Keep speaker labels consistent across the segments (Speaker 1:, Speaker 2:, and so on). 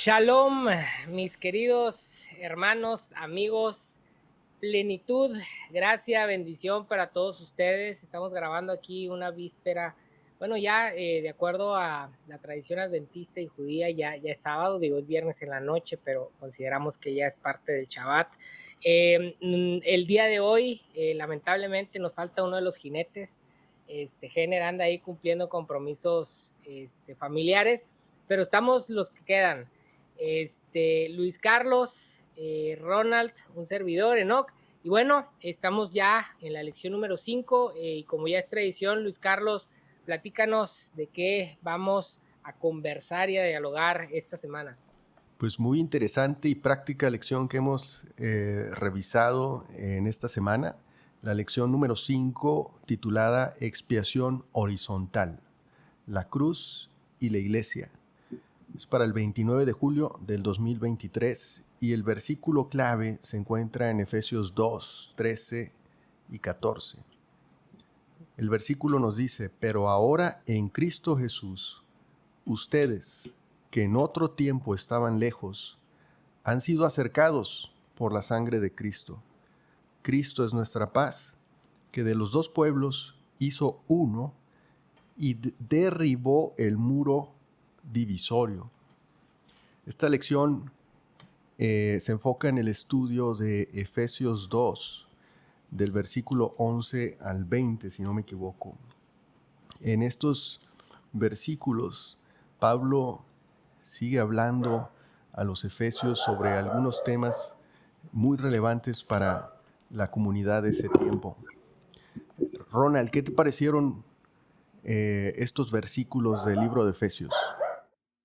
Speaker 1: Shalom, mis queridos hermanos, amigos, plenitud, gracia, bendición para todos ustedes. Estamos grabando aquí una víspera, bueno, ya de acuerdo a la tradición adventista y judía, ya es sábado, digo, es viernes en la noche, pero consideramos que ya es parte del Shabbat. El día de hoy, lamentablemente, nos falta uno de los jinetes. Jenner anda ahí cumpliendo compromisos familiares, pero estamos los que quedan. Luis Carlos, Ronald, un servidor, Enoch. Y bueno, estamos ya en la lección número 5 y como ya es tradición, Luis Carlos, platícanos de qué vamos a conversar y a dialogar esta semana.
Speaker 2: Pues muy interesante y práctica lección que hemos revisado en esta semana, la lección número 5 titulada Expiación horizontal, la cruz y la iglesia. Es para el 29 de julio del 2023 y el versículo clave se encuentra en Efesios 2, 13 y 14. El versículo nos dice, pero ahora en Cristo Jesús, ustedes que en otro tiempo estaban lejos, han sido acercados por la sangre de Cristo. Cristo es nuestra paz, que de los dos pueblos hizo uno y derribó el muro divisorio. Esta lección se enfoca en el estudio de Efesios 2, del versículo 11 al 20, si no me equivoco. En estos versículos, Pablo sigue hablando a los efesios sobre algunos temas muy relevantes para la comunidad de ese tiempo. Ronald, ¿qué te parecieron estos versículos del libro de Efesios?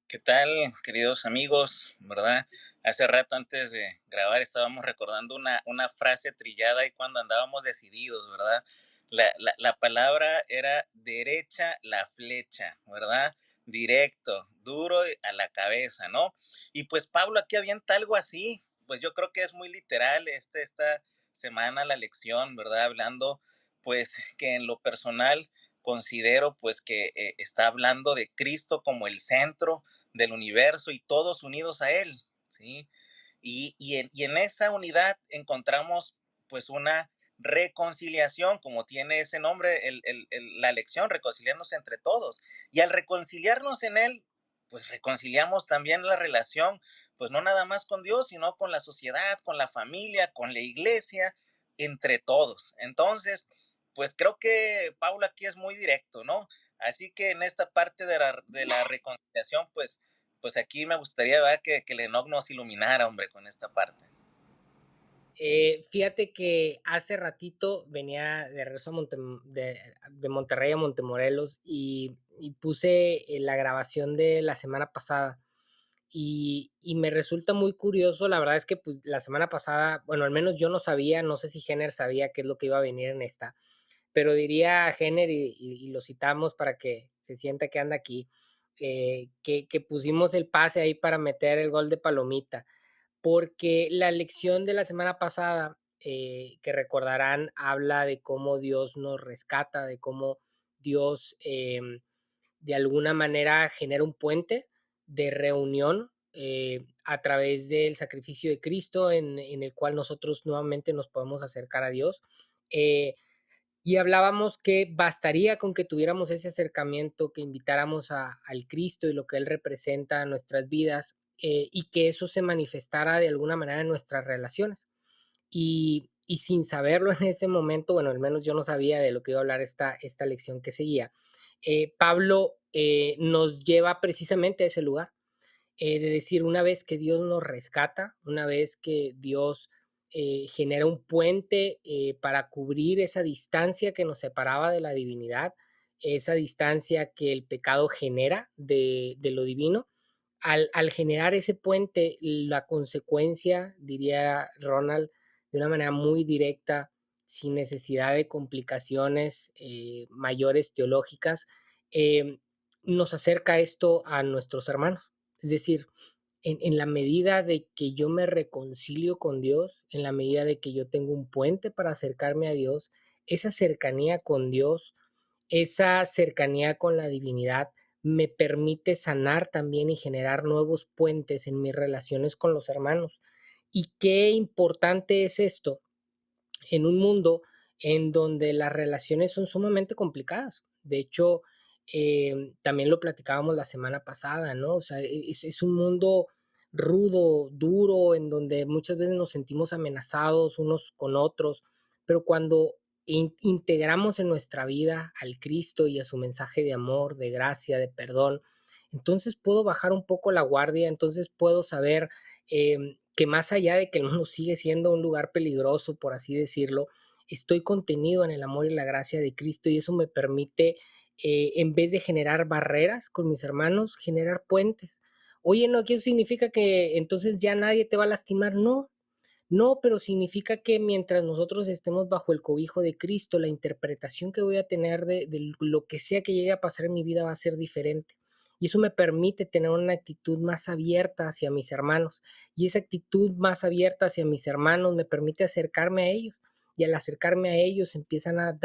Speaker 3: ¿Qué tal, queridos amigos? ¿Verdad? Hace rato antes de grabar estábamos recordando una frase trillada y cuando andábamos decididos, ¿verdad? La palabra era derecha la flecha, ¿verdad? Directo, duro a la cabeza, ¿no? Y pues Pablo aquí avienta algo así, pues yo creo que es muy literal esta semana la lección, ¿verdad? Hablando pues que en lo personal considero pues que está hablando de Cristo como el centro del universo y todos unidos a Él, ¿sí? Y en esa unidad encontramos pues una reconciliación, como tiene ese nombre la lección, reconciliarnos entre todos. Y al reconciliarnos en Él, pues reconciliamos también la relación, pues no nada más con Dios, sino con la sociedad, con la familia, con la iglesia, entre todos. Entonces, pues creo que Pablo aquí es muy directo, ¿no? Así que en esta parte de la reconciliación, pues aquí me gustaría, ¿verdad? Que el Enoch nos iluminara, hombre, con esta parte.
Speaker 1: Fíjate que hace ratito venía de regreso a de Monterrey a Montemorelos y puse la grabación de la semana pasada y me resulta muy curioso, la verdad es que pues, la semana pasada, bueno, al menos yo no sabía, no sé si Jenner sabía qué es lo que iba a venir en esta, pero diría Jenner y lo citamos para que se sienta que anda aquí, que pusimos el pase ahí para meter el gol de palomita porque la lección de la semana pasada, que recordarán, habla de cómo Dios nos rescata, de cómo Dios de alguna manera genera un puente de reunión a través del sacrificio de Cristo en el cual nosotros nuevamente nos podemos acercar a Dios. Eh, y hablábamos que bastaría con que tuviéramos ese acercamiento, que invitáramos al Cristo y lo que Él representa en nuestras vidas y que eso se manifestara de alguna manera en nuestras relaciones. Y sin saberlo en ese momento, bueno, al menos yo no sabía de lo que iba a hablar esta lección que seguía, Pablo nos lleva precisamente a ese lugar de decir, una vez que Dios nos rescata, una vez que Dios genera un puente para cubrir esa distancia que nos separaba de la divinidad, esa distancia que el pecado genera de lo divino, al generar ese puente, la consecuencia, diría Ronald, de una manera muy directa, sin necesidad de complicaciones mayores teológicas, eh, nos acerca esto a nuestros hermanos. Es decir, en la medida de que yo me reconcilio con Dios, en la medida de que yo tengo un puente para acercarme a Dios, esa cercanía con Dios, esa cercanía con la divinidad me permite sanar también y generar nuevos puentes en mis relaciones con los hermanos. Y qué importante es esto en un mundo en donde las relaciones son sumamente complicadas. De hecho, también lo platicábamos la semana pasada, ¿no? O sea, es un mundo rudo, duro, en donde muchas veces nos sentimos amenazados unos con otros, pero cuando integramos en nuestra vida al Cristo y a su mensaje de amor, de gracia, de perdón, entonces puedo bajar un poco la guardia, entonces puedo saber que más allá de que el mundo sigue siendo un lugar peligroso, por así decirlo, estoy contenido en el amor y la gracia de Cristo y eso me permite, en vez de generar barreras con mis hermanos, generar puentes. Oye, no, ¿que eso significa que entonces ya nadie te va a lastimar? No, no, pero significa que mientras nosotros estemos bajo el cobijo de Cristo, la interpretación que voy a tener de lo que sea que llegue a pasar en mi vida va a ser diferente. Y eso me permite tener una actitud más abierta hacia mis hermanos. Y esa actitud más abierta hacia mis hermanos me permite acercarme a ellos. Y al acercarme a ellos empiezan a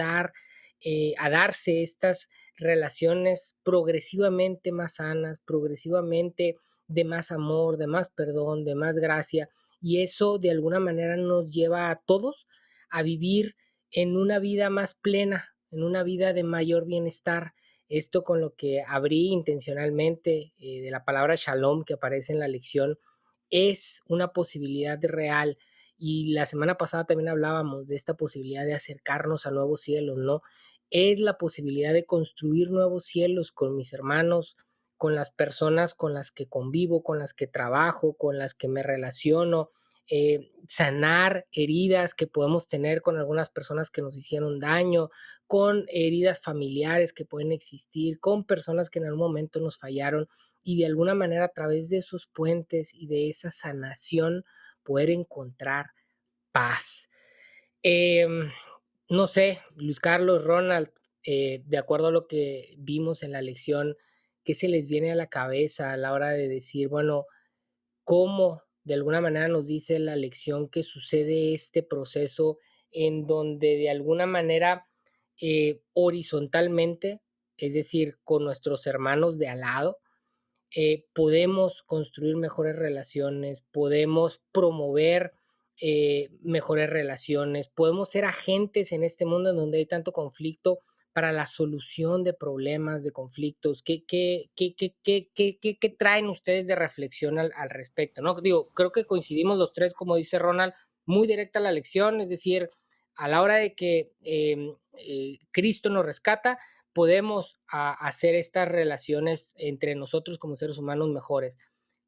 Speaker 1: darse estas relaciones progresivamente más sanas, progresivamente de más amor, de más perdón, de más gracia, y eso de alguna manera nos lleva a todos a vivir en una vida más plena, en una vida de mayor bienestar. Esto con lo que abrí intencionalmente de la palabra shalom que aparece en la lección es una posibilidad real. Y la semana pasada también hablábamos de esta posibilidad de acercarnos a nuevos cielos, ¿no? Es la posibilidad de construir nuevos cielos con mis hermanos, con las personas con las que convivo, con las que trabajo, con las que me relaciono, sanar heridas que podemos tener con algunas personas que nos hicieron daño, con heridas familiares que pueden existir, con personas que en algún momento nos fallaron y de alguna manera a través de esos puentes y de esa sanación poder encontrar paz. Em, no sé, Luis Carlos, Ronald, de acuerdo a lo que vimos en la lección, ¿qué se les viene a la cabeza a la hora de decir, bueno, cómo de alguna manera nos dice la lección que sucede este proceso en donde de alguna manera horizontalmente, es decir, con nuestros hermanos de al lado, podemos construir mejores relaciones, podemos promover mejores relaciones, podemos ser agentes en este mundo en donde hay tanto conflicto para la solución de problemas, de conflictos. ¿Qué traen ustedes de reflexión al respecto? ¿No? Digo, creo que coincidimos los tres, como dice Ronald, muy directa la lección, es decir, a la hora de que Cristo nos rescata, podemos hacer estas relaciones entre nosotros como seres humanos mejores.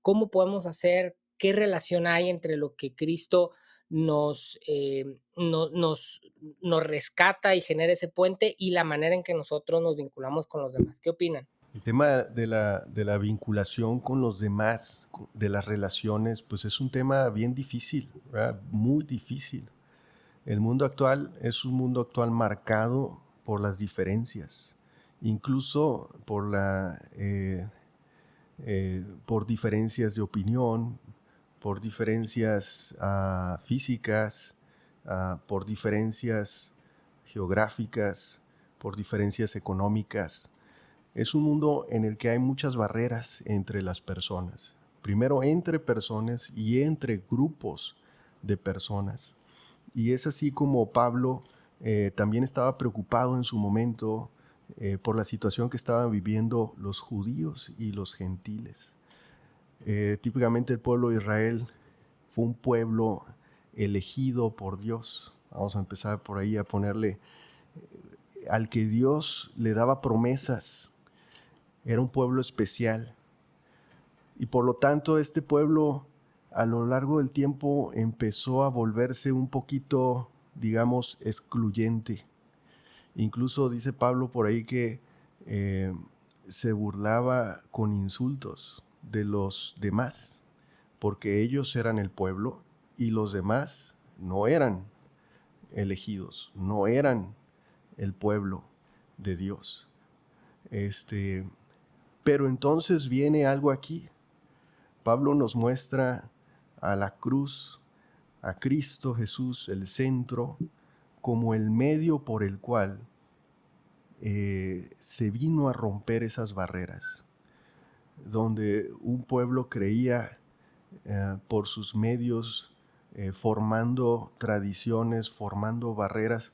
Speaker 1: ¿Cómo podemos hacer? ¿Qué relación hay entre lo que Cristo nos, nos rescata y genera ese puente y la manera en que nosotros nos vinculamos con los demás? ¿Qué opinan?
Speaker 2: El tema de la vinculación con los demás, de las relaciones, pues es un tema bien difícil, ¿verdad? Muy difícil. El mundo actual es un mundo actual marcado por las diferencias, incluso por diferencias de opinión, por diferencias físicas, por diferencias geográficas, por diferencias económicas. Es un mundo en el que hay muchas barreras entre las personas. Primero entre personas y entre grupos de personas. Y es así como Pablo también estaba preocupado en su momento por la situación que estaban viviendo los judíos y los gentiles. Típicamente el pueblo de Israel fue un pueblo elegido por Dios. Vamos a empezar por ahí a ponerle al que Dios le daba promesas. Era un pueblo especial. Y por lo tanto este pueblo a lo largo del tiempo empezó a volverse un poquito, digamos, excluyente. Incluso dice Pablo por ahí que se burlaba con insultos de los demás, porque ellos eran el pueblo y los demás no eran elegidos, no eran el pueblo de Dios. Pero entonces viene algo aquí. Pablo nos muestra a la cruz, a Cristo Jesús, el centro, como el medio por el cual se vino a romper esas barreras, donde un pueblo creía por sus medios, formando tradiciones, formando barreras.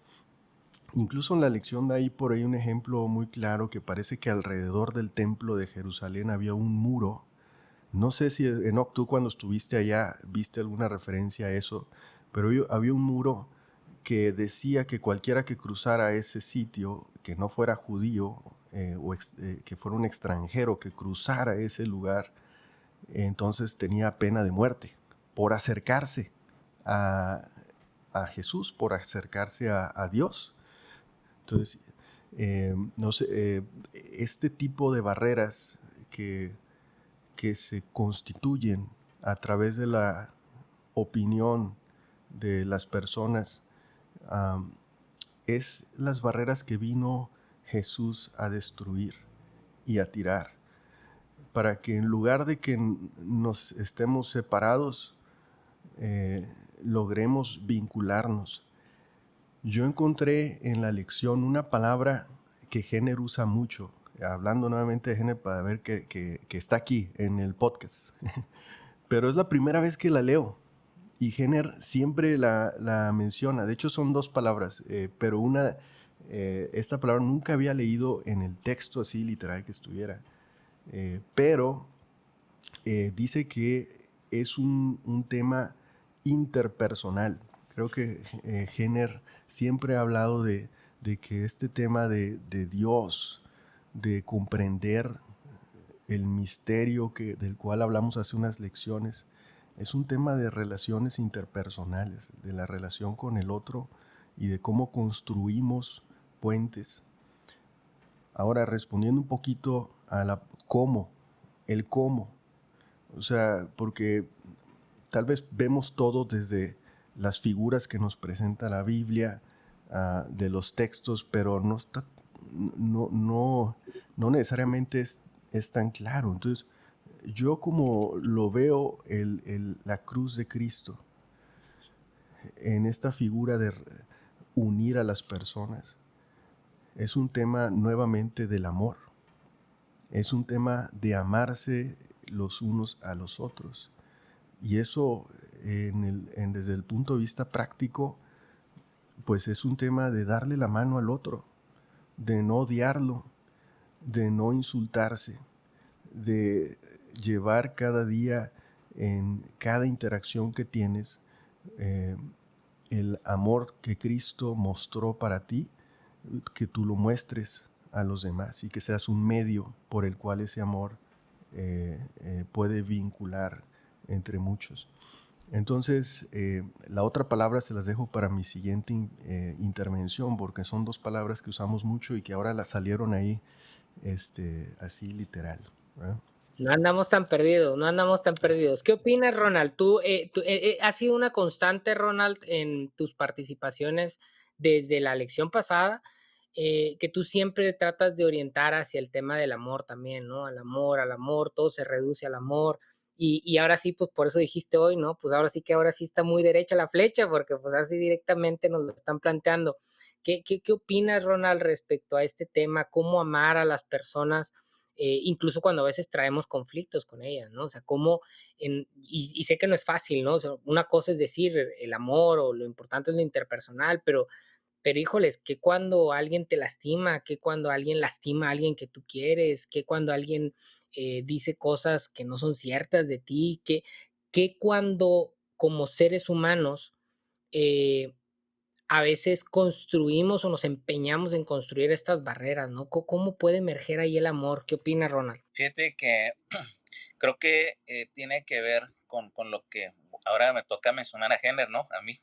Speaker 2: Incluso en la lección de ahí por ahí un ejemplo muy claro que parece que alrededor del templo de Jerusalén había un muro. No sé si Enoch, tú cuando estuviste allá viste alguna referencia a eso, pero había un muro que decía que cualquiera que cruzara ese sitio, que no fuera judío que fuera un extranjero que cruzara ese lugar, entonces tenía pena de muerte por acercarse a, a Jesús, por acercarse a Dios. Entonces, no sé, este tipo de barreras que se constituyen a través de la opinión de las personas, um, es las barreras que vino Jesús a destruir y a tirar, para que en lugar de que nos estemos separados, logremos vincularnos. Yo encontré en la lección una palabra que Jenner usa mucho, hablando nuevamente de Jenner para ver que está aquí en el podcast, pero es la primera vez que la leo y Jenner siempre la menciona. De hecho son dos palabras, pero esta palabra nunca había leído en el texto así literal que estuviera, pero dice que es un tema interpersonal. Creo que Jenner siempre ha hablado de que este tema de Dios, de comprender el misterio del cual hablamos hace unas lecciones, es un tema de relaciones interpersonales, de la relación con el otro y de cómo construimos puentes. Ahora, respondiendo un poquito a el cómo. O sea, porque tal vez vemos todo desde las figuras que nos presenta la Biblia, de los textos, pero no necesariamente es tan claro. Entonces, yo como lo veo la cruz de Cristo en esta figura de unir a las personas, es un tema nuevamente del amor. Es un tema de amarse los unos a los otros. Y eso, desde el punto de vista práctico, pues es un tema de darle la mano al otro, de no odiarlo, de no insultarse, de llevar cada día en cada interacción que tienes eh, el amor que Cristo mostró para ti, que tú lo muestres a los demás y que seas un medio por el cual ese amor puede vincular entre muchos. Entonces, la otra palabra se las dejo para mi siguiente intervención, porque son dos palabras que usamos mucho y que ahora las salieron ahí así literal, ¿verdad?
Speaker 1: No andamos tan perdidos, no andamos tan perdidos. ¿Qué opinas, Ronald? ¿Has sido una constante, Ronald, en tus participaciones desde la lección pasada, que tú siempre tratas de orientar hacia el tema del amor también, ¿no? Al amor, todo se reduce al amor. Y ahora sí, pues por eso dijiste hoy, ¿no? Pues ahora sí que ahora sí está muy derecha la flecha, porque pues ahora sí directamente nos lo están planteando. ¿Qué opinas, Ronald, respecto a este tema? ¿Cómo amar a las personas? Incluso cuando a veces traemos conflictos con ellas, ¿no? O sea, y sé que no es fácil, ¿no? O sea, una cosa es decir el amor o lo importante es lo interpersonal, pero híjoles, que cuando alguien te lastima, que cuando alguien lastima a alguien que tú quieres, que cuando alguien dice cosas que no son ciertas de ti, que cuando como seres humanos eh, a veces construimos o nos empeñamos en construir estas barreras, ¿no? ¿Cómo puede emerger ahí el amor? ¿Qué opina Ronald?
Speaker 3: Fíjate que creo que tiene que ver con lo que ahora me toca mencionar a Jenner, ¿no? A mí,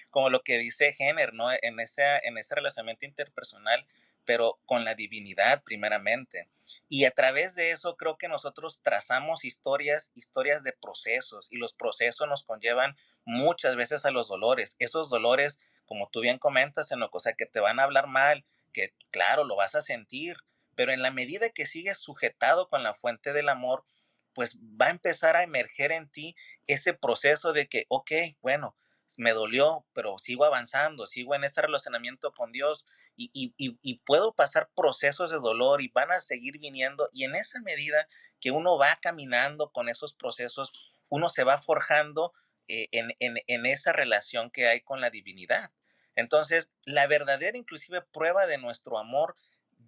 Speaker 3: como lo que dice Jenner, ¿no? En ese relacionamiento interpersonal, pero con la divinidad primeramente. Y a través de eso creo que nosotros trazamos historias de procesos y los procesos nos conllevan muchas veces a los dolores. Esos dolores, como tú bien comentas, en lo cosa que te van a hablar mal, que claro, lo vas a sentir, pero en la medida que sigues sujetado con la fuente del amor, pues va a empezar a emerger en ti ese proceso de que, ok, bueno, me dolió, pero sigo avanzando, sigo en este relacionamiento con Dios y puedo pasar procesos de dolor y van a seguir viniendo y en esa medida que uno va caminando con esos procesos, uno se va forjando en esa relación que hay con la divinidad. Entonces, la verdadera inclusive prueba de nuestro amor,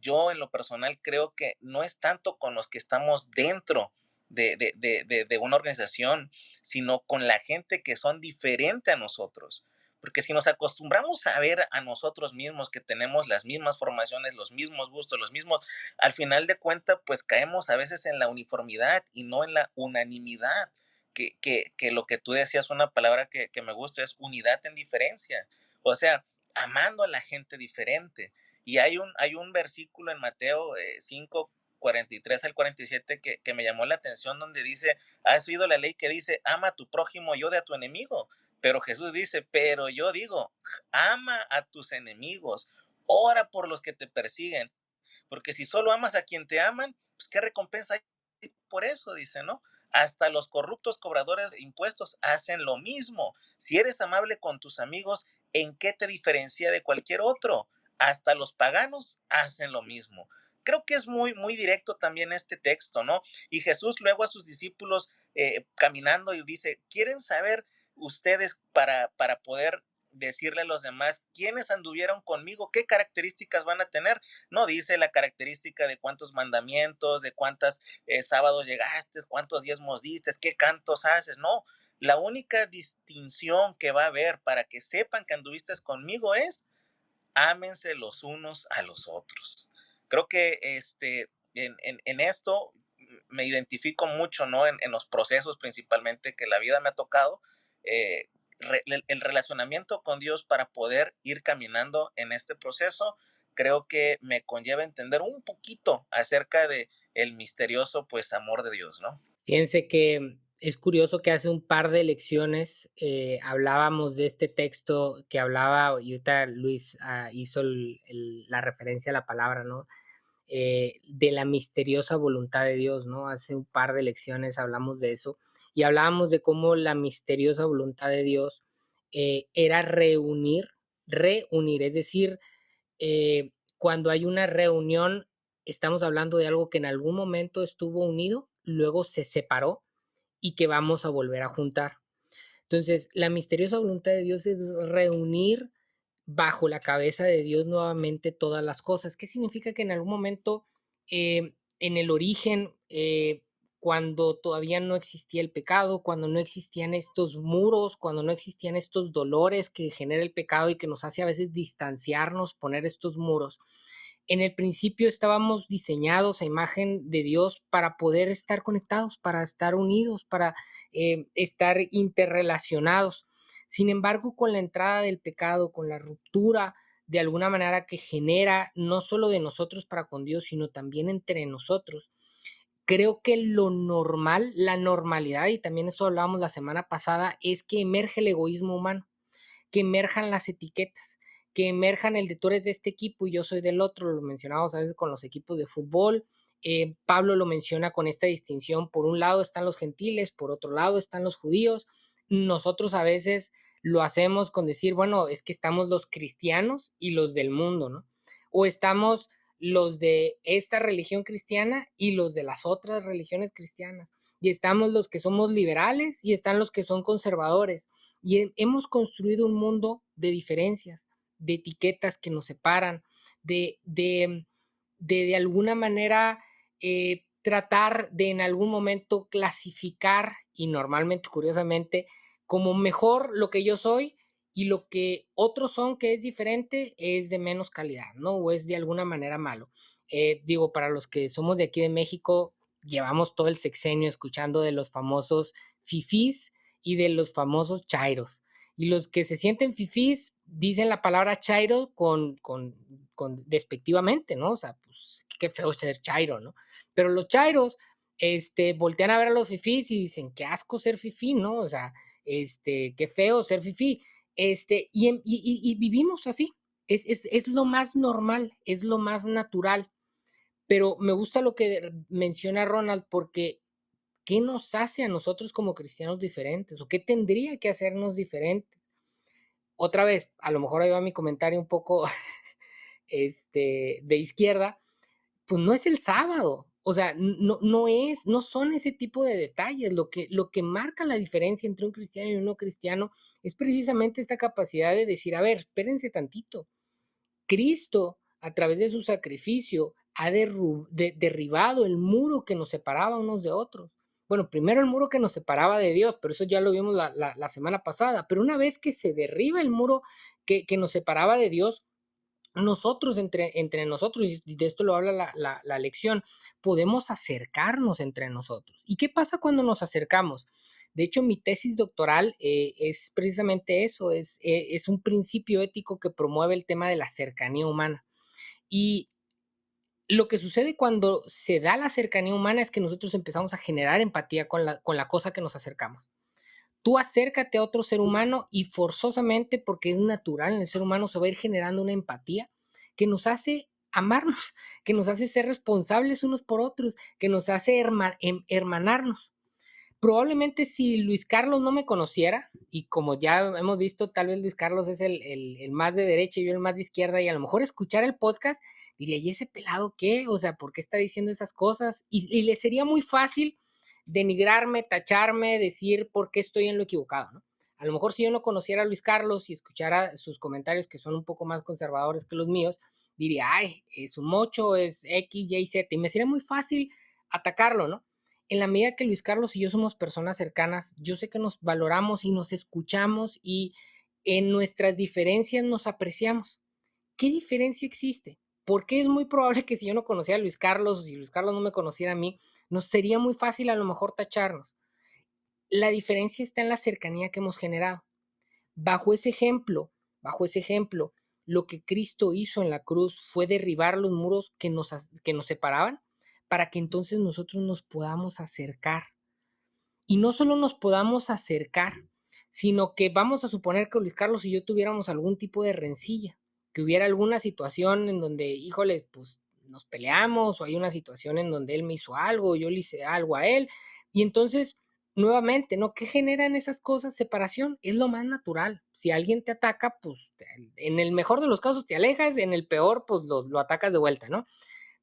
Speaker 3: yo en lo personal creo que no es tanto con los que estamos dentro de una organización, sino con la gente que son diferente a nosotros. Porque si nos acostumbramos a ver a nosotros mismos que tenemos las mismas formaciones, los mismos gustos, los mismos, al final de cuentas, pues caemos a veces en la uniformidad y no en la unanimidad. Que lo que tú decías, una palabra que me gusta es unidad en diferencia. O sea, amando a la gente diferente. Y hay un versículo en Mateo 5, 43 al 47 que me llamó la atención donde dice, has oído la ley que dice, ama a tu prójimo y odia a tu enemigo. Pero Jesús dice, pero yo digo, ama a tus enemigos, ora por los que te persiguen, porque si solo amas a quien te aman, pues qué recompensa hay por eso, dice, ¿no? Hasta los corruptos cobradores de impuestos hacen lo mismo. Si eres amable con tus amigos, ¿en qué te diferencia de cualquier otro? Hasta los paganos hacen lo mismo. Creo que es muy directo también este texto, ¿no? Y Jesús luego a sus discípulos caminando y dice, ¿quieren saber ustedes para poder decirle a los demás quiénes anduvieron conmigo, qué características van a tener? No dice la característica de cuántos mandamientos, de cuántos sábados llegaste, cuántos diezmos diste, qué cantos haces, no. La única distinción que va a haber para que sepan que anduviste conmigo es ámense los unos a los otros. Creo que en esto me identifico mucho, ¿no? En los procesos principalmente que la vida me ha tocado, el relacionamiento con Dios para poder ir caminando en este proceso, creo que me conlleva entender un poquito acerca de el misterioso, pues, amor de Dios, ¿no?
Speaker 1: Fíjense que es curioso que hace un par de lecciones hablábamos de este texto que hablaba, y ahorita Luis hizo la referencia a la palabra, ¿no? De la misteriosa voluntad de Dios, ¿no? Hace un par de lecciones hablamos de eso y hablábamos de cómo la misteriosa voluntad de Dios era reunir, es decir, cuando hay una reunión, estamos hablando de algo que en algún momento estuvo unido, luego se separó y que vamos a volver a juntar. Entonces, la misteriosa voluntad de Dios es reunir bajo la cabeza de Dios nuevamente todas las cosas. ¿Qué significa? Que en algún momento, en el origen, cuando todavía no existía el pecado, cuando no existían estos muros, cuando no existían estos dolores que genera el pecado y que nos hace a veces distanciarnos, poner estos muros, en el principio estábamos diseñados a imagen de Dios para poder estar conectados, para estar unidos, para estar interrelacionados. Sin embargo, con la entrada del pecado, con la ruptura de alguna manera que genera no solo de nosotros para con Dios, sino también entre nosotros, creo que lo normal, la normalidad, y también eso hablábamos la semana pasada, es que emerge el egoísmo humano, que emerjan las etiquetas, que emerjan el de tú eres de este equipo y yo soy del otro, lo mencionamos a veces con los equipos de fútbol. Pablo lo menciona con esta distinción: por un lado están los gentiles, por otro lado están los judíos. Nosotros a veces lo hacemos con decir, bueno, es que estamos los cristianos y los del mundo, ¿no? O estamos los de esta religión cristiana y los de las otras religiones cristianas. Y estamos los que somos liberales y están los que son conservadores. Y hemos construido un mundo de diferencias, de etiquetas que nos separan, de alguna manera tratar de en algún momento clasificar, y normalmente, curiosamente, como mejor lo que yo soy, y lo que otros son que es diferente es de menos calidad, ¿no? O es de alguna manera malo. Digo, para los que somos de aquí de México, llevamos todo el sexenio escuchando de los famosos fifís y de los famosos chairos. Y los que se sienten fifís dicen la palabra chairo con despectivamente, ¿no? O sea, pues qué feo ser chairo, ¿no? Pero los chairos voltean a ver a los fifís y dicen, qué asco ser fifí, ¿no? O sea, qué feo ser fifí. Y vivimos así. Es lo más normal, es lo más natural. Pero me gusta lo que menciona Ronald, porque ¿qué nos hace a nosotros como cristianos diferentes? ¿O qué tendría que hacernos diferentes? otra vez, a lo mejor ahí va mi comentario un poco de izquierda, pues no es el sábado. O sea, no son ese tipo de detalles. Lo que marca la diferencia entre un cristiano y un no cristiano es precisamente esta capacidad de decir, a ver, espérense tantito. Cristo, a través de su sacrificio, ha derribado el muro que nos separaba unos de otros. Bueno, primero el muro que nos separaba de Dios, pero eso ya lo vimos la semana pasada. Pero una vez que se derriba el muro que nos separaba de Dios, nosotros, entre nosotros, y de esto lo habla la lección, podemos acercarnos entre nosotros. ¿Y qué pasa cuando nos acercamos? De hecho, mi tesis doctoral es precisamente eso, es un principio ético que promueve el tema de la cercanía humana. Y lo que sucede cuando se da la cercanía humana es que nosotros empezamos a generar empatía con la cosa que nos acercamos. Tú acércate a otro ser humano y forzosamente, porque es natural en el ser humano, se va a ir generando una empatía que nos hace amarnos, que nos hace ser responsables unos por otros, que nos hace hermanarnos. Probablemente si Luis Carlos no me conociera, y como ya hemos visto, tal vez Luis Carlos es el más de derecha y yo el más de izquierda, y a lo mejor escuchar el podcast diría, ¿y ese pelado qué? O sea, ¿por qué está diciendo esas cosas? Y le sería muy fácil denigrarme, tacharme, decir por qué estoy en lo equivocado, ¿no? A lo mejor si yo no conociera a Luis Carlos y escuchara sus comentarios que son un poco más conservadores que los míos, diría, ay, es un mocho, es X, Y, Z, y me sería muy fácil atacarlo, ¿no? En la medida que Luis Carlos y yo somos personas cercanas, yo sé que nos valoramos y nos escuchamos y en nuestras diferencias nos apreciamos. ¿Qué diferencia existe? Porque es muy probable que si yo no conocía a Luis Carlos o si Luis Carlos no me conociera a mí, nos sería muy fácil a lo mejor tacharnos. La diferencia está en la cercanía que hemos generado. Bajo ese ejemplo, bajo ese ejemplo, lo que Cristo hizo en la cruz fue derribar los muros que nos separaban para que entonces nosotros nos podamos acercar. Y no solo nos podamos acercar, sino que vamos a suponer que Luis Carlos y yo tuviéramos algún tipo de rencilla, que hubiera alguna situación en donde, híjole, pues nos peleamos o hay una situación en donde él me hizo algo, yo le hice algo a él. Y entonces, nuevamente, ¿no? ¿Qué generan esas cosas? Separación, es lo más natural. Si alguien te ataca, pues en el mejor de los casos te alejas, en el peor, pues lo atacas de vuelta, ¿no?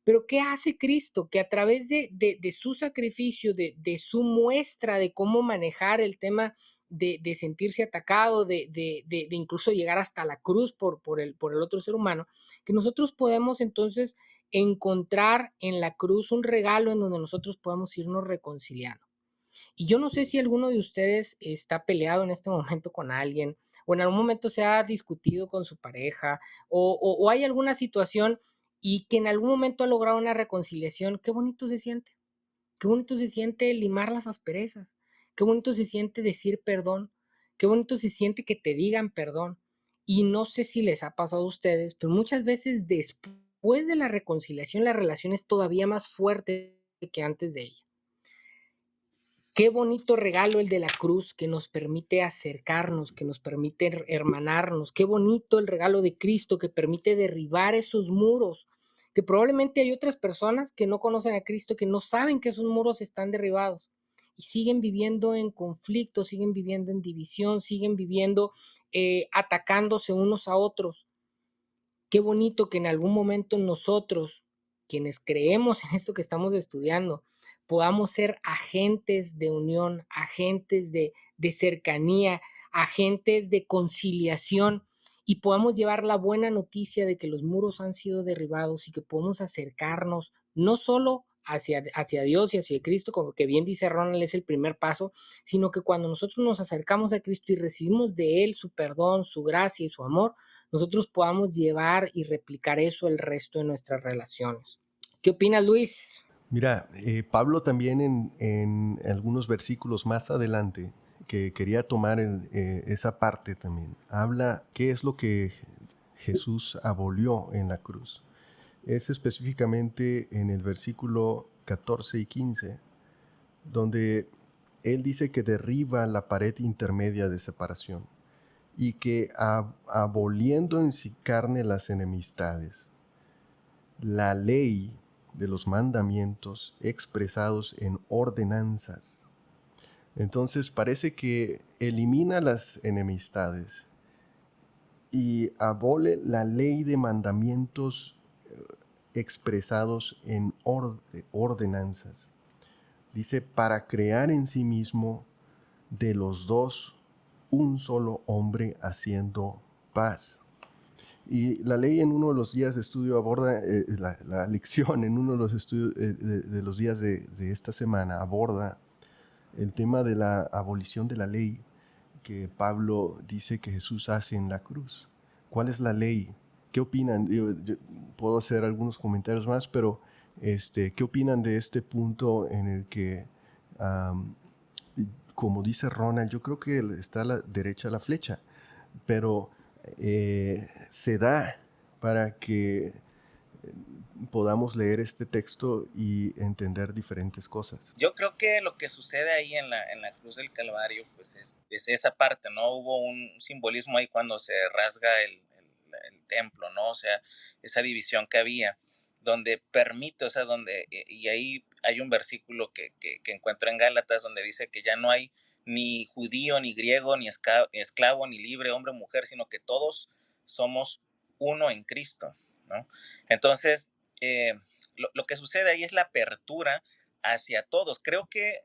Speaker 1: Pero ¿qué hace Cristo? Que a través de su sacrificio, de su muestra de cómo manejar el tema de sentirse atacado, de incluso llegar hasta la cruz por el otro ser humano, que nosotros podemos entonces encontrar en la cruz un regalo en donde nosotros podamos irnos reconciliando. Y yo no sé si alguno de ustedes está peleado en este momento con alguien o en algún momento se ha discutido con su pareja o hay alguna situación y que en algún momento ha logrado una reconciliación. Qué bonito se siente. Qué bonito se siente limar las asperezas. Qué bonito se siente decir perdón. Qué bonito se siente que te digan perdón. Y no sé si les ha pasado a ustedes, pero muchas veces después de la reconciliación la relación es todavía más fuerte que antes de ella. Qué bonito regalo el de la cruz que nos permite acercarnos, que nos permite hermanarnos. Qué bonito el regalo de Cristo que permite derribar esos muros, que probablemente hay otras personas que no conocen a Cristo, que no saben que esos muros están derribados y siguen viviendo en conflicto, siguen viviendo en división, siguen viviendo atacándose unos a otros. Qué bonito que en algún momento nosotros, quienes creemos en esto que estamos estudiando, podamos ser agentes de unión, agentes de cercanía, agentes de conciliación y podamos llevar la buena noticia de que los muros han sido derribados y que podemos acercarnos no solo hacia Dios y hacia Cristo, como que bien dice Ronald, es el primer paso, sino que cuando nosotros nos acercamos a Cristo y recibimos de Él su perdón, su gracia y su amor, nosotros podamos llevar y replicar eso el resto de nuestras relaciones. ¿Qué opinas, Luis?
Speaker 2: Mira, Pablo también en algunos versículos más adelante, que quería tomar esa parte también, habla qué es lo que Jesús abolió en la cruz. Es específicamente en el versículo 14 y 15, donde él dice que derriba la pared intermedia de separación y que aboliendo en sí carne las enemistades, la ley de los mandamientos expresados en ordenanzas. Entonces parece que elimina las enemistades y abole la ley de mandamientos expresados en ordenanzas. Dice, para crear en sí mismo de los dos un solo hombre haciendo paz. Y la ley en uno de los días de estudio aborda, la lección en uno de los estudios de los días de esta semana aborda el tema de la abolición de la ley que Pablo dice que Jesús hace en la cruz. ¿Cuál es la ley? ¿Qué opinan? Yo puedo hacer algunos comentarios más, pero ¿qué opinan de este punto en el que, um, como dice Ronald, yo creo que está a la derecha la flecha, pero se da para que podamos leer este texto y entender diferentes cosas?
Speaker 3: Yo creo que lo que sucede ahí en la cruz del Calvario, pues es esa parte, ¿no? Hubo un simbolismo ahí cuando se rasga el templo, ¿no? O sea, esa división que había, donde permite, o sea, donde, y ahí hay un versículo que encuentro en Gálatas donde dice que ya no hay ni judío, ni griego, ni esclavo, ni libre, hombre o mujer, sino que todos somos uno en Cristo, ¿no? Entonces, lo que sucede ahí es la apertura hacia todos. Creo que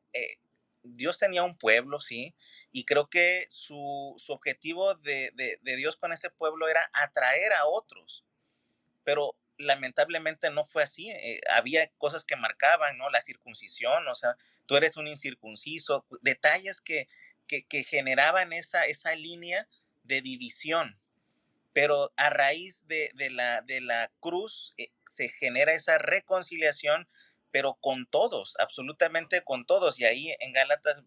Speaker 3: Dios tenía un pueblo, sí, y creo que su objetivo de Dios con ese pueblo era atraer a otros, pero lamentablemente no fue así. Había cosas que marcaban, ¿no? La circuncisión, o sea, tú eres un incircunciso, detalles que generaban esa línea de división, pero a raíz de la cruz se genera esa reconciliación, pero con todos, absolutamente con todos. Y ahí en Gálatas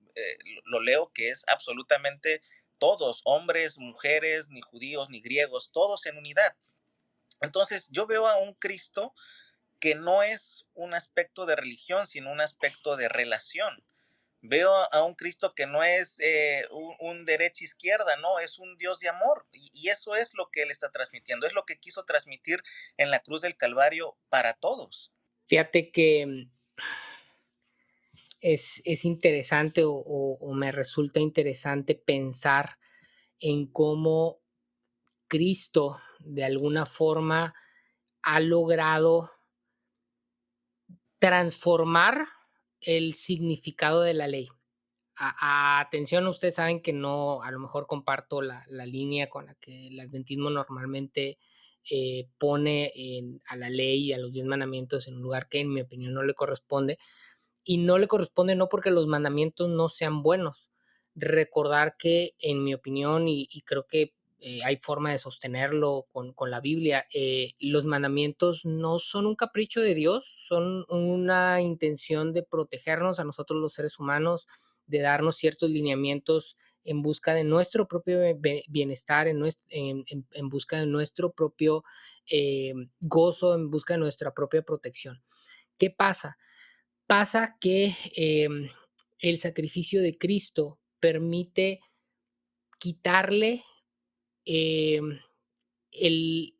Speaker 3: lo leo que es absolutamente todos, hombres, mujeres, ni judíos, ni griegos, todos en unidad. Entonces yo veo a un Cristo que no es un aspecto de religión, sino un aspecto de relación. Veo a un Cristo que no es un derecha-izquierda, no, es un Dios de amor. Y eso es lo que Él está transmitiendo, es lo que quiso transmitir en la cruz del Calvario para todos.
Speaker 1: Fíjate que es interesante o me resulta interesante pensar en cómo Cristo de alguna forma ha logrado transformar el significado de la ley. Atención, ustedes saben que no, a lo mejor comparto la línea con la que el adventismo normalmente pone a la ley y a los 10 mandamientos en un lugar que en mi opinión no le corresponde. Y no le corresponde no porque los mandamientos no sean buenos. Recordar que en mi opinión, y creo que hay forma de sostenerlo con la Biblia, los mandamientos no son un capricho de Dios, son una intención de protegernos a nosotros los seres humanos, de darnos ciertos lineamientos en busca de nuestro propio bienestar, en busca de nuestro propio gozo, en busca de nuestra propia protección. ¿Qué pasa? Pasa que el sacrificio de Cristo permite quitarle em, el,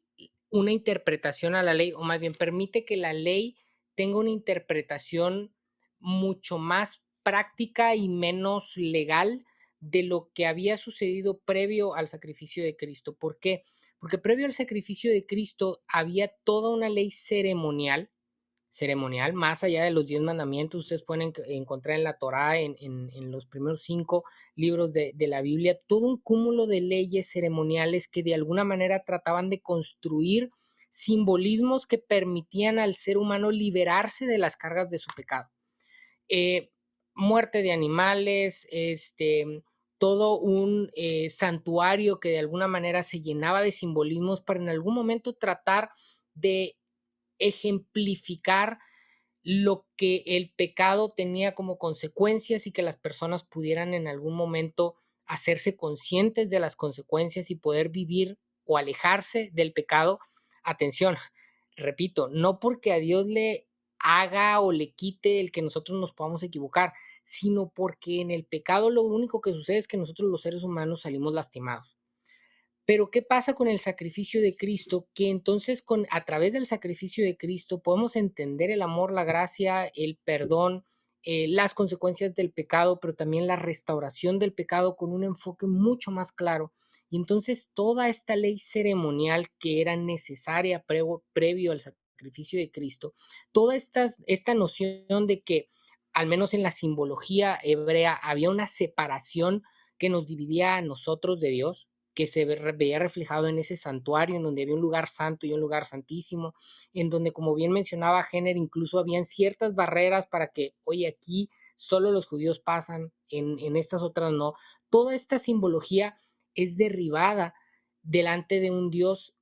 Speaker 1: una interpretación a la ley, o más bien permite que la ley tenga una interpretación mucho más práctica y menos legal de lo que había sucedido previo al sacrificio de Cristo. ¿Por qué? Porque previo al sacrificio de Cristo había toda una ley ceremonial, más allá de los 10 mandamientos, ustedes pueden encontrar en la Torá, en los primeros 5 libros de la Biblia, todo un cúmulo de leyes ceremoniales que de alguna manera trataban de construir simbolismos que permitían al ser humano liberarse de las cargas de su pecado. Eh, Muerte de animales, todo un santuario que de alguna manera se llenaba de simbolismos para en algún momento tratar de ejemplificar lo que el pecado tenía como consecuencias y que las personas pudieran en algún momento hacerse conscientes de las consecuencias y poder vivir o alejarse del pecado. Atención, repito, no porque a Dios le haga o le quite el que nosotros nos podamos equivocar, sino porque en el pecado lo único que sucede es que nosotros los seres humanos salimos lastimados. Pero ¿qué pasa con el sacrificio de Cristo? Que entonces a través del sacrificio de Cristo podemos entender el amor, la gracia, el perdón, las consecuencias del pecado, pero también la restauración del pecado con un enfoque mucho más claro Y entonces toda esta ley ceremonial que era necesaria previo al sacrificio de Cristo, toda esta noción de que, al menos en la simbología hebrea, había una separación que nos dividía a nosotros de Dios, que se veía reflejado en ese santuario, en donde había un lugar santo y un lugar santísimo, en donde, como bien mencionaba Jenner, incluso habían ciertas barreras para que, oye, aquí solo los judíos pasan, en estas otras no. Toda esta simbología es derribada delante de un Dios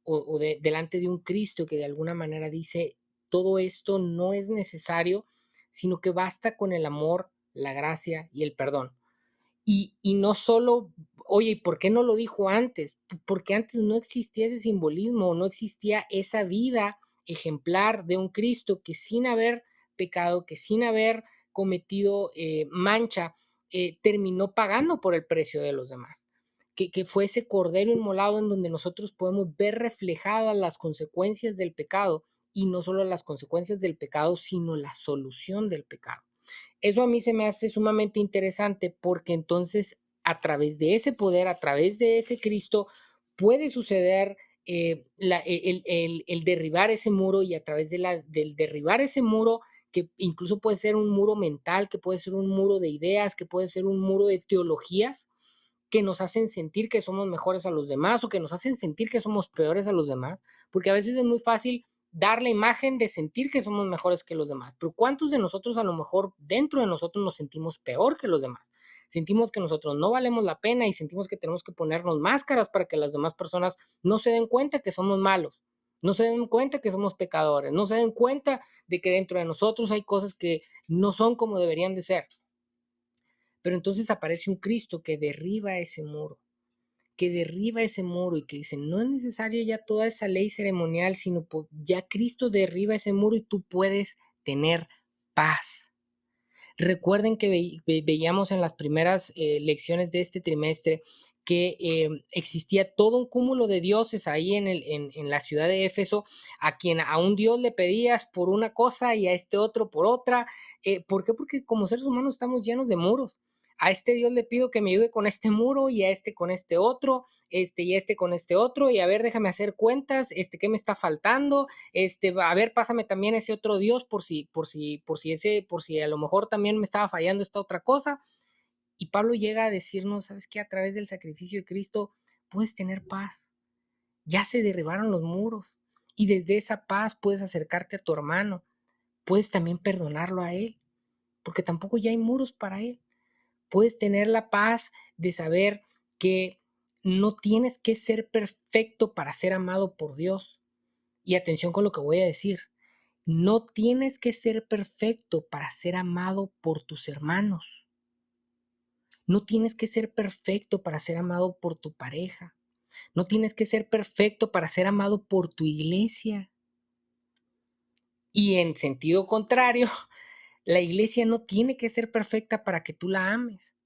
Speaker 1: delante de un Cristo que de alguna manera dice, todo esto no es necesario, sino que basta con el amor, la gracia y el perdón. Y no solo, oye, ¿y por qué no lo dijo antes? Porque antes no existía ese simbolismo, no existía esa vida ejemplar de un Cristo que sin haber pecado, que sin haber cometido mancha, terminó pagando por el precio de los demás. Que fue ese cordero inmolado en donde nosotros podemos ver reflejadas las consecuencias del pecado, y no solo las consecuencias del pecado, sino la solución del pecado. Eso a mí se me hace sumamente interesante porque entonces a través de ese poder, a través de ese Cristo, puede suceder el derribar ese muro, y a través del derribar ese muro, que incluso puede ser un muro mental, que puede ser un muro de ideas, que puede ser un muro de teologías, que nos hacen sentir que somos mejores a los demás o que nos hacen sentir que somos peores a los demás, porque a veces es muy fácil dar la imagen de sentir que somos mejores que los demás, pero ¿cuántos de nosotros a lo mejor dentro de nosotros nos sentimos peor que los demás? Sentimos que nosotros no valemos la pena y sentimos que tenemos que ponernos máscaras para que las demás personas no se den cuenta que somos malos, no se den cuenta que somos pecadores, no se den cuenta de que dentro de nosotros hay cosas que no son como deberían de ser. Pero entonces aparece un Cristo que derriba ese muro y que dice, no es necesario ya toda esa ley ceremonial, sino ya Cristo derriba ese muro y tú puedes tener paz. Recuerden que veíamos en las primeras lecciones de este trimestre que existía todo un cúmulo de dioses ahí en la ciudad de Éfeso, a quien a un dios le pedías por una cosa y a este otro por otra. ¿Por qué? Porque como seres humanos estamos llenos de muros. A este Dios le pido que me ayude con este muro, y a este con este otro, y a este con este otro, y a ver, déjame hacer cuentas, ¿qué me está faltando? A ver, pásame también ese otro Dios por si a lo mejor también me estaba fallando esta otra cosa. Y Pablo llega a decirnos, ¿sabes qué? A través del sacrificio de Cristo puedes tener paz. Ya se derribaron los muros, y desde esa paz puedes acercarte a tu hermano, puedes también perdonarlo a él, porque tampoco ya hay muros para él. Puedes tener la paz de saber que no tienes que ser perfecto para ser amado por Dios. Y atención con lo que voy a decir. No tienes que ser perfecto para ser amado por tus hermanos. No tienes que ser perfecto para ser amado por tu pareja. No tienes que ser perfecto para ser amado por tu iglesia. Y en sentido contrario, la iglesia no tiene que ser perfecta para que tú la ames.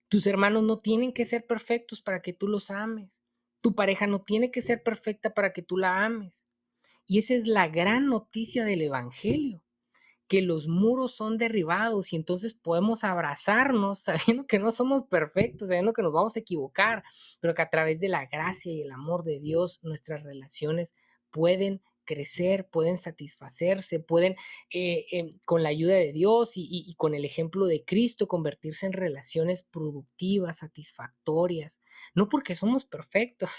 Speaker 1: Tus hermanos no tienen que ser perfectos para que tú los ames. Tu pareja no tiene que ser perfecta para que tú la ames. Y esa es la gran noticia del Evangelio, que los muros son derribados y entonces podemos abrazarnos sabiendo que no somos perfectos, sabiendo que nos vamos a equivocar, pero que a través de la gracia y el amor de Dios nuestras relaciones pueden crecer, pueden satisfacerse, pueden con la ayuda de Dios y con el ejemplo de Cristo convertirse en relaciones productivas, satisfactorias, no porque somos perfectos,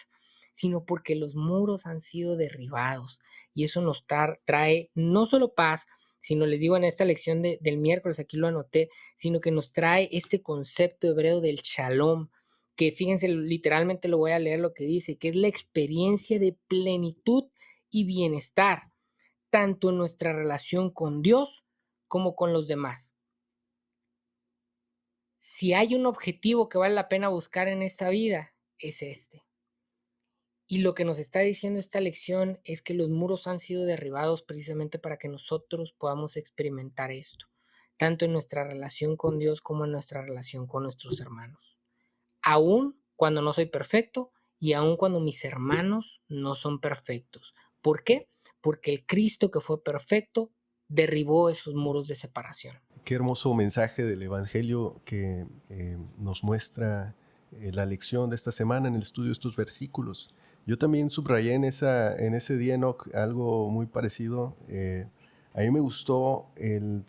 Speaker 1: sino porque los muros han sido derribados, y eso nos trae no solo paz, sino les digo en esta lección del miércoles, aquí lo anoté, sino que nos trae este concepto hebreo del shalom, que fíjense, literalmente lo voy a leer lo que dice, que es la experiencia de plenitud y bienestar, tanto en nuestra relación con Dios como con los demás. Si hay un objetivo que vale la pena buscar en esta vida, es este. Y lo que nos está diciendo esta lección es que los muros han sido derribados precisamente para que nosotros podamos experimentar esto, tanto en nuestra relación con Dios como en nuestra relación con nuestros hermanos. Aún cuando no soy perfecto y aún cuando mis hermanos no son perfectos. ¿Por qué? Porque el Cristo que fue perfecto derribó esos muros de separación.
Speaker 2: Qué hermoso mensaje del Evangelio que nos muestra la lección de esta semana en el estudio de estos versículos. Yo también subrayé en ese día, Enoch, algo muy parecido. A mí me gustó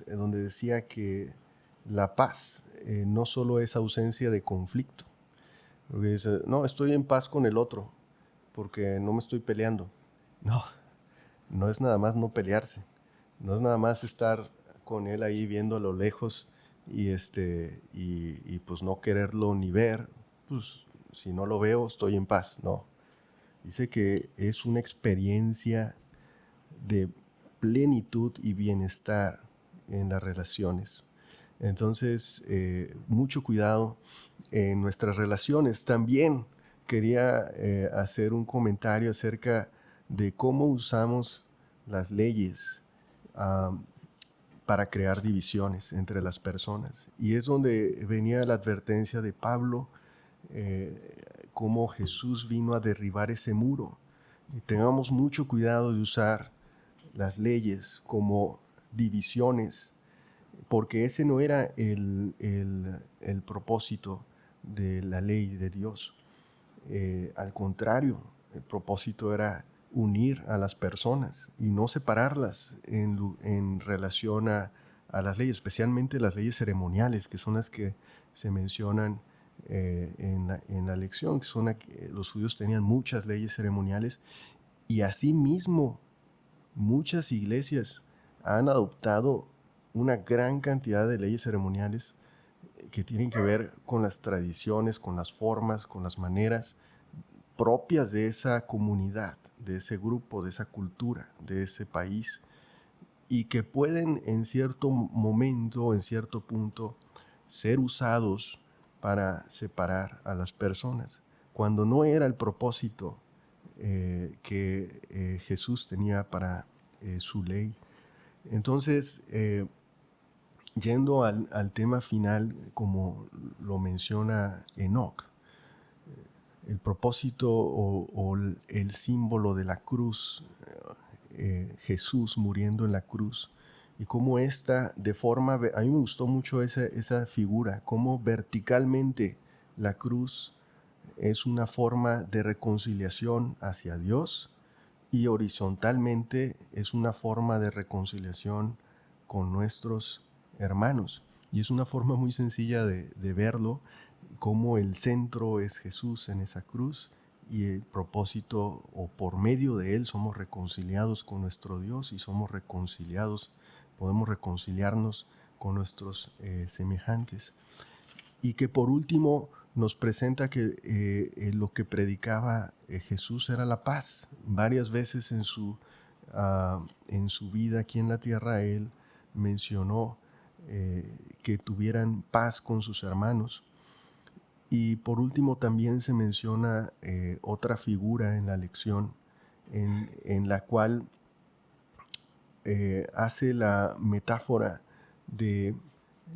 Speaker 2: donde decía que la paz no solo es ausencia de conflicto. Porque dice, no, estoy en paz con el otro porque no me estoy peleando. No, no es nada más no pelearse. No es nada más estar con él ahí viendo a lo lejos y pues no quererlo ni ver. Pues si no lo veo, estoy en paz. No. Dice que es una experiencia de plenitud y bienestar en las relaciones. Entonces, mucho cuidado en nuestras relaciones. También quería hacer un comentario acerca de cómo usamos las leyes para crear divisiones entre las personas. Y es donde venía la advertencia de Pablo, cómo Jesús vino a derribar ese muro. Y tengamos mucho cuidado de usar las leyes como divisiones, porque ese no era el propósito de la ley de Dios. Al contrario, el propósito era unir a las personas y no separarlas en relación a las leyes, especialmente las leyes ceremoniales, que son las que se mencionan en la lección, que son los judíos tenían muchas leyes ceremoniales y asimismo muchas iglesias han adoptado una gran cantidad de leyes ceremoniales que tienen que ver con las tradiciones, con las formas, con las maneras propias de esa comunidad, de ese grupo, de esa cultura, de ese país, y que pueden en cierto momento, en cierto punto, ser usados para separar a las personas, cuando no era el propósito que Jesús tenía para su ley. Entonces, yendo al tema final, como lo menciona Enoch, el propósito o el símbolo de la cruz, Jesús muriendo en la cruz, y cómo esta de forma, a mí me gustó mucho esa figura, cómo verticalmente la cruz es una forma de reconciliación hacia Dios y horizontalmente es una forma de reconciliación con nuestros hermanos. Y es una forma muy sencilla de verlo, cómo el centro es Jesús en esa cruz y el propósito o por medio de él somos reconciliados con nuestro Dios y somos reconciliados, podemos reconciliarnos con nuestros semejantes. Y que por último nos presenta que lo que predicaba Jesús era la paz. Varias veces en su vida aquí en la tierra él mencionó que tuvieran paz con sus hermanos. Y por último también se menciona otra figura en la lección en la cual hace la metáfora de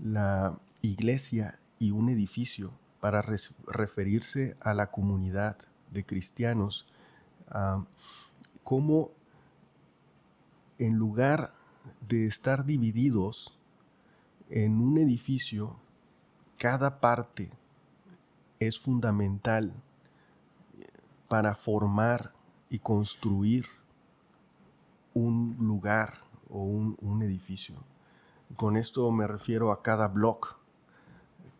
Speaker 2: la iglesia y un edificio para referirse a la comunidad de cristianos, como en lugar de estar divididos en un edificio, cada parte es fundamental para formar y construir un lugar o un edificio. Con esto me refiero a cada bloque,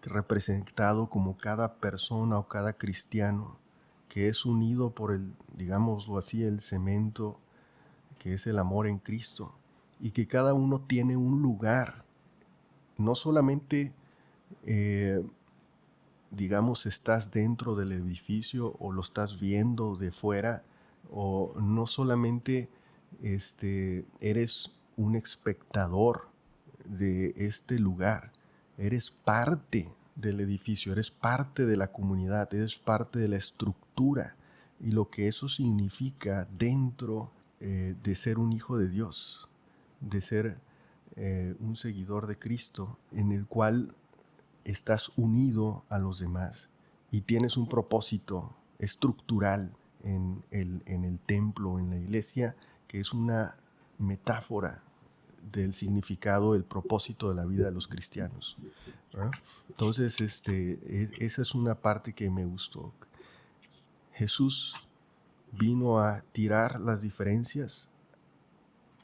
Speaker 2: representado como cada persona o cada cristiano que es unido por el, digámoslo así, el cemento que es el amor en Cristo, y que cada uno tiene un lugar, no solamente digamos estás dentro del edificio o lo estás viendo de fuera, o no solamente eres un espectador de este lugar, eres parte del edificio, eres parte de la comunidad, eres parte de la estructura y lo que eso significa dentro de ser un hijo de Dios, de ser un seguidor de Cristo, en el cual estás unido a los demás y tienes un propósito estructural en el templo, en la iglesia, que es una metáfora del significado, el propósito de la vida de los cristianos, ¿verdad? Entonces, esa es una parte que me gustó. Jesús vino a tirar las diferencias,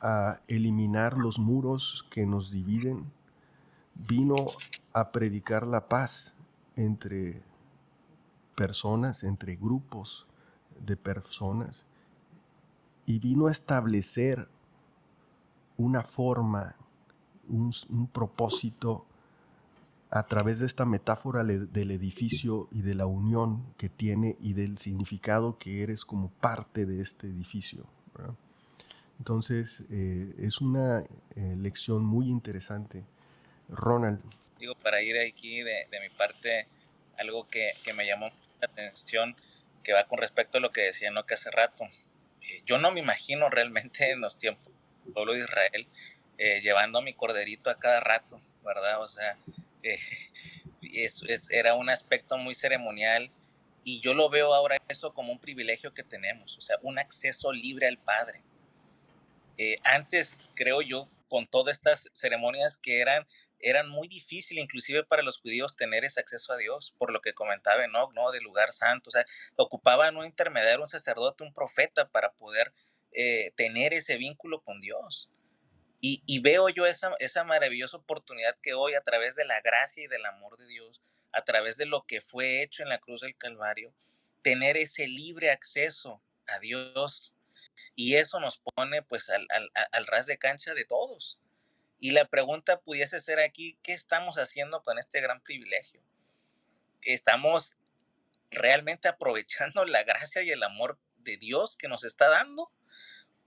Speaker 2: a eliminar los muros que nos dividen, vino a predicar la paz entre personas, entre grupos de personas, y vino a establecer una forma, un propósito a través de esta metáfora del edificio y de la unión que tiene y del significado que eres como parte de este edificio, ¿verdad? Entonces, es una lección muy interesante. Ronald.
Speaker 3: Digo, para ir aquí de mi parte, algo que me llamó la atención, que va con respecto a lo que decía Enoch hace rato. Yo no me imagino realmente en los tiempos del pueblo de Israel llevando a mi corderito a cada rato, ¿verdad? O sea, eh, era un aspecto muy ceremonial, y yo lo veo ahora eso como un privilegio que tenemos, o sea, un acceso libre al Padre. Antes, creo yo, con todas estas ceremonias que eran muy difíciles, inclusive para los judíos, tener ese acceso a Dios, por lo que comentaba Enoch, ¿no? Del lugar santo. O sea, ocupaban un intermediario, un sacerdote, un profeta para poder tener ese vínculo con Dios. Y veo yo esa maravillosa oportunidad que hoy, a través de la gracia y del amor de Dios, a través de lo que fue hecho en la cruz del Calvario, tener ese libre acceso a Dios. Y eso nos pone pues al ras de cancha de todos. Y la pregunta pudiese ser aquí, ¿qué estamos haciendo con este gran privilegio? ¿Estamos realmente aprovechando la gracia y el amor de Dios que nos está dando?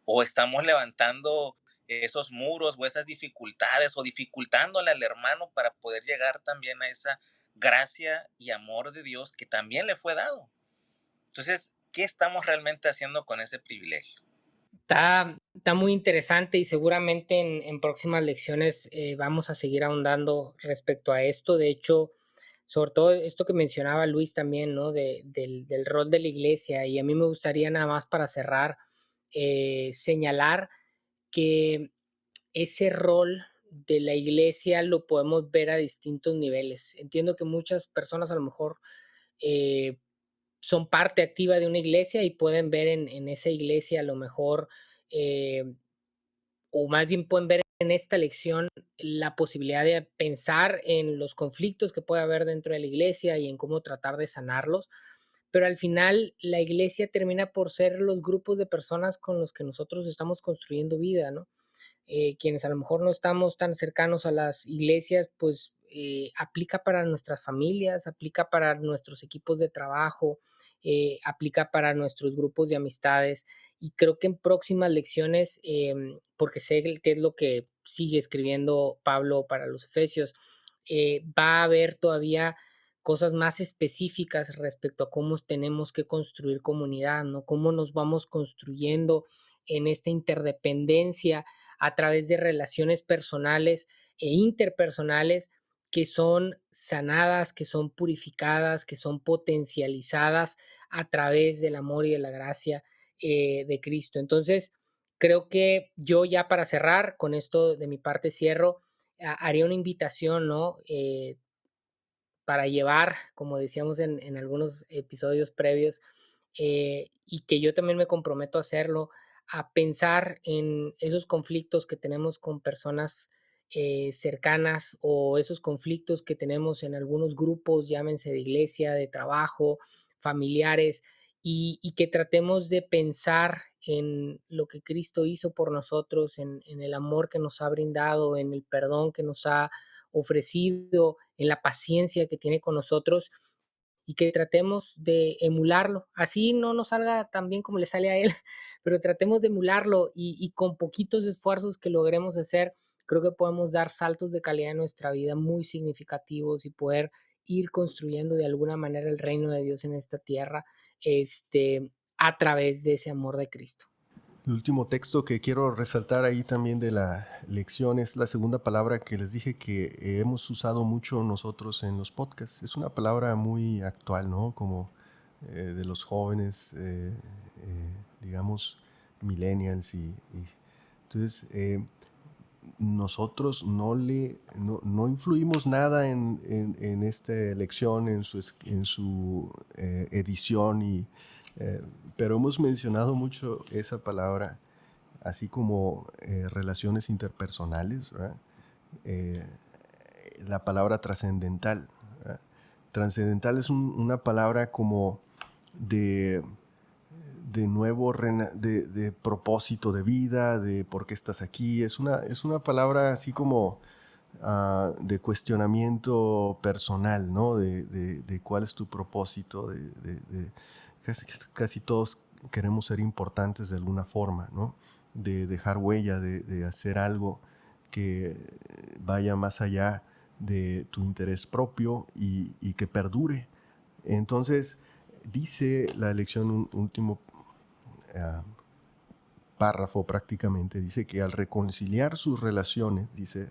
Speaker 3: ¿O estamos levantando esos muros o esas dificultades, o dificultándole al hermano para poder llegar también a esa gracia y amor de Dios que también le fue dado? Entonces, ¿qué estamos realmente haciendo con ese privilegio?
Speaker 1: Está muy interesante, y seguramente en próximas lecciones vamos a seguir ahondando respecto a esto. De hecho, sobre todo esto que mencionaba Luis también, ¿no? Del rol de la iglesia. Y a mí me gustaría, nada más para cerrar, señalar que ese rol de la iglesia lo podemos ver a distintos niveles. Entiendo que muchas personas a lo mejor eh, son parte activa de una iglesia y pueden ver en esa iglesia a lo mejor, eh, o más bien pueden ver en esta lección la posibilidad de pensar en los conflictos que puede haber dentro de la iglesia y en cómo tratar de sanarlos. Pero al final la iglesia termina por ser los grupos de personas con los que nosotros estamos construyendo vida, ¿no? Quienes a lo mejor no estamos tan cercanos a las iglesias, pues aplica para nuestras familias, aplica para nuestros equipos de trabajo, aplica para nuestros grupos de amistades. Y creo que en próximas lecciones, porque sé que es lo que sigue escribiendo Pablo para los Efesios, va a haber todavía cosas más específicas respecto a cómo tenemos que construir comunidad, ¿no? Cómo nos vamos construyendo en esta interdependencia a través de relaciones personales e interpersonales que son sanadas, que son purificadas, que son potencializadas a través del amor y de la gracia de Cristo. Entonces, creo que yo, ya para cerrar, con esto de mi parte cierro, haría una invitación, ¿no? Para llevar, como decíamos en algunos episodios previos, y que yo también me comprometo a hacerlo, a pensar en esos conflictos que tenemos con personas cercanas, o esos conflictos que tenemos en algunos grupos, llámense de iglesia, de trabajo, familiares, y que tratemos de pensar en lo que Cristo hizo por nosotros, en el amor que nos ha brindado, en el perdón que nos ha ofrecido, en la paciencia que tiene con nosotros, y que tratemos de emularlo. Así no nos salga tan bien como le sale a él, pero tratemos de emularlo, y con poquitos esfuerzos que logremos hacer, creo que podemos dar saltos de calidad en nuestra vida muy significativos y poder ir construyendo de alguna manera el reino de Dios en esta tierra, a través de ese amor de Cristo.
Speaker 2: El último texto que quiero resaltar ahí también de la lección es la segunda palabra que les dije que hemos usado mucho nosotros en los podcasts. Es una palabra muy actual, ¿no? Como de los jóvenes, digamos, millennials. Entonces, nosotros no influimos nada en esta elección, en su edición, pero hemos mencionado mucho esa palabra, así como relaciones interpersonales, ¿verdad? La palabra trascendental, ¿verdad? Trascendental es una palabra como de nuevo, de propósito de vida, de por qué estás aquí. Es una palabra así como de cuestionamiento personal, ¿no? De cuál es tu propósito. Casi todos queremos ser importantes de alguna forma, ¿no? De dejar huella, de hacer algo que vaya más allá de tu interés propio y que perdure. Entonces, dice la lección, un último párrafo prácticamente, dice que al reconciliar sus relaciones, dice,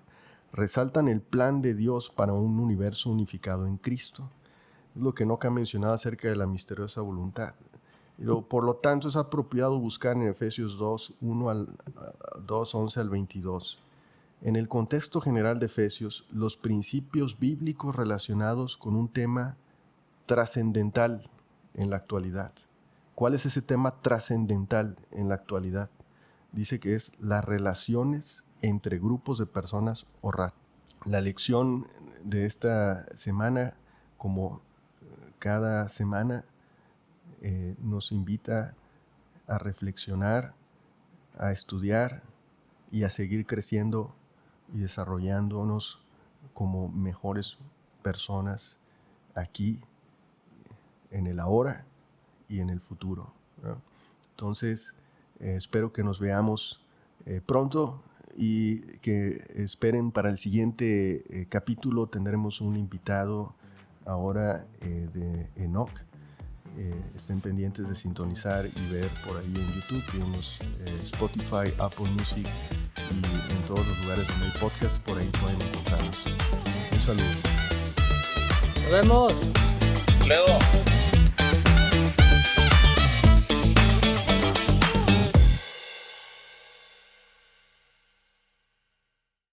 Speaker 2: resaltan el plan de Dios para un universo unificado en Cristo. Es lo que Enoch ha mencionado acerca de la misteriosa voluntad. Por lo tanto, es apropiado buscar en Efesios 2, 11 al 22. En el contexto general de Efesios, los principios bíblicos relacionados con un tema trascendental en la actualidad. ¿Cuál es ese tema trascendental en la actualidad? Dice que es las relaciones entre grupos de personas o razas. La lección de esta semana, como cada semana, nos invita a reflexionar, a estudiar y a seguir creciendo y desarrollándonos como mejores personas aquí, en el ahora y en el futuro, ¿no? Entonces, espero que nos veamos pronto y que esperen para el siguiente capítulo. Tendremos un invitado ahora de Enoch. Estén pendientes de sintonizar y ver por ahí en YouTube. Tenemos Spotify, Apple Music y en todos los lugares donde hay podcast. Por ahí pueden encontrarnos. Un saludo.
Speaker 1: Nos vemos.